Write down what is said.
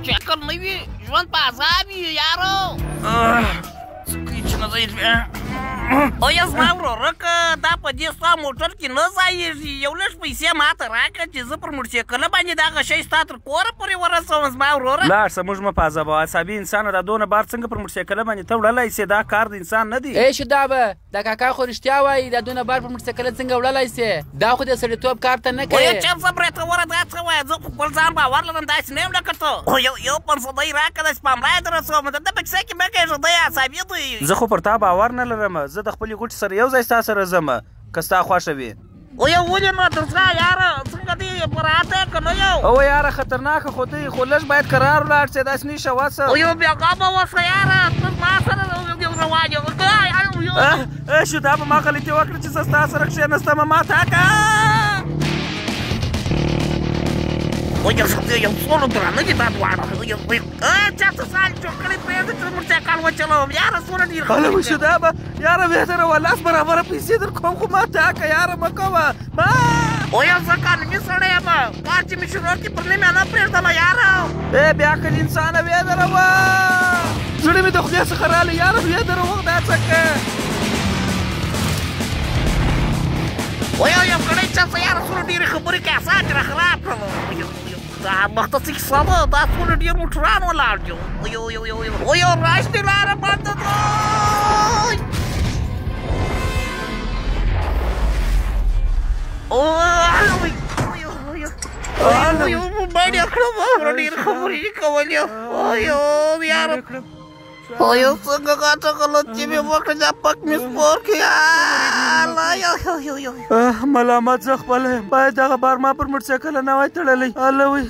شکل نه وي ژوند په عذاب وي یارو. څه کوي چې نه ځایږي اویا زما وراره که دا په دې ستا موټر کې نه ځایږي یو لږ پیسې ماته راکړه چې زه پر موټرسایکله باندې دغه شی ستا تر کوره پورې ورسوم زما وراره. لاړ شه موږ مه په عذابوه عصابي انسانه دا دونه بار څنګه پر موټرسایکله باندې ته وړلی سې دا کار د انسان نه دی. ای شدابه دا کاکا خو رښتیا وایي دا دونه بار پر موټرسایکله څنګه وړلی سې دا خو د سړیتوب کار ته نه کوې. وایه چې زه برېتوره دا څه وایه زه په خپل ځان باور لرم داسې نه یم لکه ته. یو 500 راکړه داسې په املا یې در رسوم د ده په کیسه کې مه کېږه دی عصابي دی. زه خو پر تا باور نه لرم زه د خپلې غوټې سره یو ځای ستا سره ځم که ستا خوښه وي. وایه ولې نه درځه یاره څنګه دی براته که نه یو. او یاره خطرناکه خو دی خو لږ باید قرار ولاړ شې داسې نه شه وسه. وایه بېغمه اوسه یاره ته زما سره روان یې. شو دا به ما غلطي وکړه چې زه ستا سره کښېنستم ما تاکه. وایه یو څومره درانه دي دا دواړه. چا څه سال جوړ کړی پرېږده چې موټرسایکل وچلوم یاره څومره ډېر هله وشو دا به یاره بهتره وه لاس برابره پیسې در کوم خو ما تاکه یاره مه کوه. وایه زه قانوني سړی یم کار چې مې شروع کړي پر نیمه نه پرېږدم یاره. بیا که د انسانه ویدروه زړه مې د خدای څخه رالی یاره ویدروه دا څه که. وایه یو کړی چا څه یاره څومره ډېرې خبرې کوي اسان چې راخراب کړم. دا مخته څه کیسه ده دا څومره ډېر موټران ولاړ دي. وایه راش دې لاره بنده ده. باندې کړم ډېر خبرې کولې. یاره وایه څنګه غاټه غلط چې مې وکړه دا پک مې سپور کړي. ملامت زه خپله یم باید دغه بار ما پر موټرسایکله نه وای تړلی. هله وی